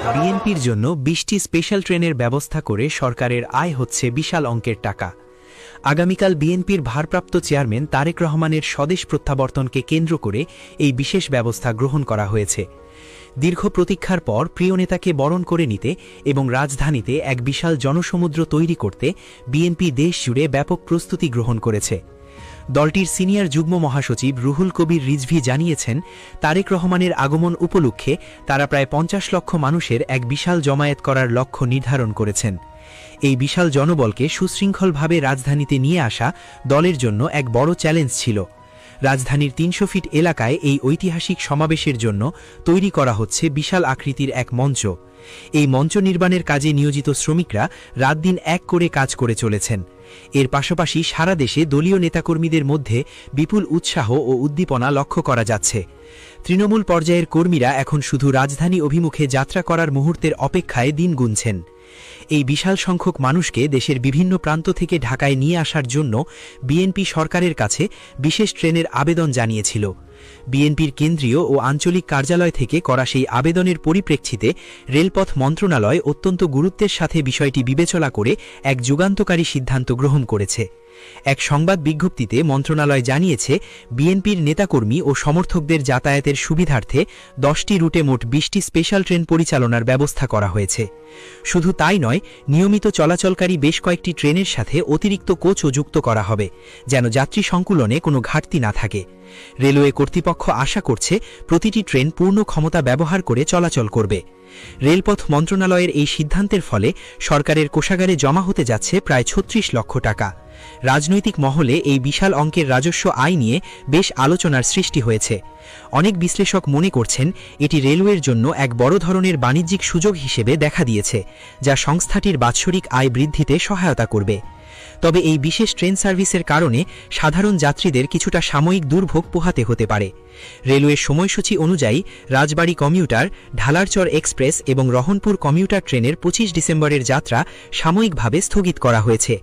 বিএনপির জন্য ২০টি স্পেশাল ট্রেনের ব্যবস্থা করে সরকারের আয় হচ্ছে বিশাল অঙ্কের টাকা। আগামীকাল বিএনপির ভারপ্রাপ্ত চেয়ারম্যান তারেক রহমানের স্বদেশ প্রত্যাবর্তনকে কেন্দ্র করে এই বিশেষ ব্যবস্থা গ্রহণ করা হয়েছে। দীর্ঘ প্রতীক্ষার পর প্রিয় নেতাকে বরণ করে নিতে এবং রাজধানীতে এক বিশাল জনসমুদ্র তৈরি করতে বিএনপি দেশজুড়ে ব্যাপক প্রস্তুতি গ্রহণ করেছে। দলটির সিনিয়র যুগ্ম মহাসচিব রুহুল কবির রিজভী জানিয়েছেন, তারেক রহমানের আগমন উপলক্ষে তারা প্রায় ৫০ লক্ষ মানুষের এক বিশাল জমায়েত করার লক্ষ্য নির্ধারণ করেছেন। এই বিশাল জনবলকে সুশৃঙ্খলভাবে রাজধানীতে নিয়ে আসা দলের জন্য এক বড় চ্যালেঞ্জ ছিল। রাজধানীর ৩০০ ফিট এলাকায় এই ঐতিহাসিক সমাবেশের জন্য তৈরি করা হচ্ছে বিশাল আকৃতির এক মঞ্চ। এই মঞ্চ নির্মাণের কাজে নিয়োজিত শ্রমিকরা রাত দিন এক করে কাজ করে চলেছেন। এর পাশাপাশি সারা দেশে দলীয় নেতাকর্মীদের মধ্যে বিপুল উৎসাহ ও উদ্দীপনা লক্ষ্য করা যাচ্ছে। তৃণমূল পর্যায়ের কর্মীরা এখন শুধু রাজধানী অভিমুখে যাত্রা করার মুহূর্তের অপেক্ষায় দিন গুনছেন। এই বিশাল সংখ্যক মানুষকে দেশের বিভিন্ন প্রান্ত থেকে ঢাকায় নিয়ে আসার জন্য বিএনপি সরকারের কাছে বিশেষ ট্রেনের আবেদন জানিয়েছিল। বিএনপির কেন্দ্রীয় ও আঞ্চলিক কার্যালয় থেকে করা সেই আবেদনের পরিপ্রেক্ষিতে রেলপথ মন্ত্রণালয় অত্যন্ত গুরুত্বের সাথে বিষয়টি বিবেচনা করে এক যুগান্তকারী সিদ্ধান্ত গ্রহণ করেছে। এক সংবাদ বিজ্ঞপ্তিতে মন্ত্রণালয় জানিয়েছে, বিএনপির নেতাকর্মী ও সমর্থকদের যাতায়াতের সুবিধার্থে ১০টি রুটে মোট ২০টি স্পেশাল ট্রেন পরিচালনার ব্যবস্থা করা হয়েছে। শুধু তাই নয়, নিয়মিত চলাচলকারী বেশ কয়েকটি ট্রেনের সাথে অতিরিক্ত কোচও যুক্ত করা হবে, যেন যাত্রী সংকুলনে কোনো ঘাটতি না থাকে। রেলওয়ে কর্তৃপক্ষ আশা করছে প্রতিটি ট্রেন পূর্ণ ক্ষমতা ব্যবহার করে চলাচল করবে। রেলপথ মন্ত্রণালয়ের এই সিদ্ধান্তের ফলে সরকারের কোষাগারে জমা হতে যাচ্ছে প্রায় ৩৬ লক্ষ টাকা। রাজনৈতিক মহলে এই বিশাল অঙ্কের রাজস্ব আয় নিয়ে বেশ আলোচনার সৃষ্টি হয়েছে। অনেক বিশ্লেষক মনে করছেন, এটি রেলওয়ের জন্য এক বড় ধরনের বাণিজ্যিক সুযোগ হিসেবে দেখা দিয়েছে, যা সংস্থাটির বাৎসরিক আয় বৃদ্ধিতে সহায়তা করবে। তবে এই বিশেষ ট্রেন সার্ভিসের কারণে সাধারণ যাত্রীদের কিছুটা সাময়িক দুর্ভোগ পোহাতে হতে পারে। রেলওয়ের সময়সূচি অনুযায়ী রাজবাড়ী কমিউটার, ঢালারচর এক্সপ্রেস এবং রহনপুর কমিউটার ট্রেনের ২৫ ডিসেম্বরের যাত্রা সাময়িকভাবে স্থগিত করা হয়েছে।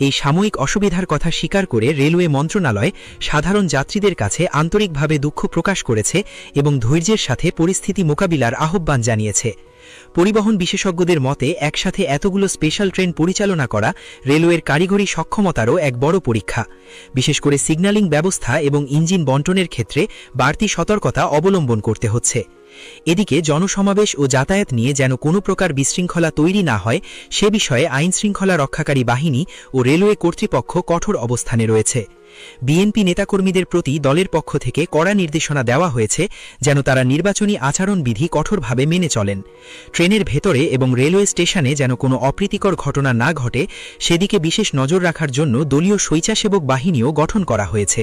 এই সাময়িক অসুবিধার কথা স্বীকার করে রেলওয়ে মন্ত্রণালয় সাধারণ যাত্রীদের কাছে আন্তরিকভাবে দুঃখ প্রকাশ করেছে এবং ধৈর্যের সাথে পরিস্থিতি মোকাবিলার আহ্বান জানিয়েছে। পরিবহন বিশেষজ্ঞদের মতে, একসাথে এতগুলো স্পেশাল ট্রেন পরিচালনা করা রেলওয়ের কারিগরি সক্ষমতারও এক বড় পরীক্ষা। বিশেষ করে সিগন্যালিং ব্যবস্থা এবং ইঞ্জিন বণ্টনের ক্ষেত্রে বাড়তি সতর্কতা অবলম্বন করতে হচ্ছে। এদিকে জনসমাবেশ ও যাতায়াত নিয়ে যেন কোনো প্রকার বিশৃঙ্খলা তৈরি না হয়, সে বিষয়ে আইনশৃঙ্খলা রক্ষাকারী বাহিনী ও রেলওয়ে কর্তৃপক্ষ কঠোর অবস্থানে রয়েছে। বিএনপি নেতাকর্মীদের প্রতি দলের পক্ষ থেকে কড়া নির্দেশনা দেওয়া হয়েছে, যেন তারা নির্বাচনী আচরণবিধি কঠোরভাবে মেনে চলেন। ট্রেনের ভেতরে এবং রেলওয়ে স্টেশনে যেন কোনো অপ্রীতিকর ঘটনা না ঘটে, সেদিকে বিশেষ নজর রাখার জন্য দলীয় স্বেচ্ছাসেবক বাহিনীও গঠন করা হয়েছে।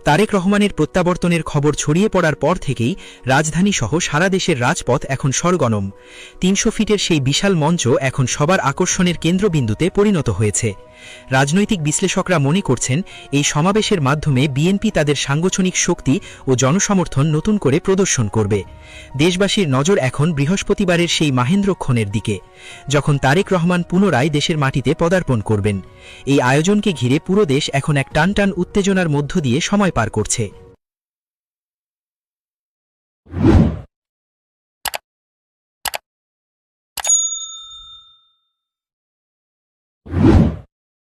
তারেক রহমানের প্রত্যাবর্তনের খবর ছড়িয়ে পড়ার পর থেকেই রাজধানীসহ সারা দেশের রাজপথ এখন সরগরম। ৩০০ ফিটের সেই বিশাল মঞ্চ এখন সবার আকর্ষণের কেন্দ্রবিন্দুতে পরিণত হয়েছে। রাজনৈতিক বিশ্লেষকরা মনে করছেন, এই সমাবেশের মাধ্যমে বিএনপি তাদের সাংগঠনিক শক্তি ও জনসমর্থন নতুন করে প্রদর্শন করবে। দেশবাসীর নজর এখন বৃহস্পতিবারের সেই মাহেন্দ্রক্ষণের দিকে, যখন তারেক রহমান পুনরায় দেশের মাটিতে পদার্পণ করবেন। এই আয়োজনকে ঘিরে পুরো দেশ এখন এক টানটান উত্তেজনার মধ্য দিয়ে সময় পার করছে।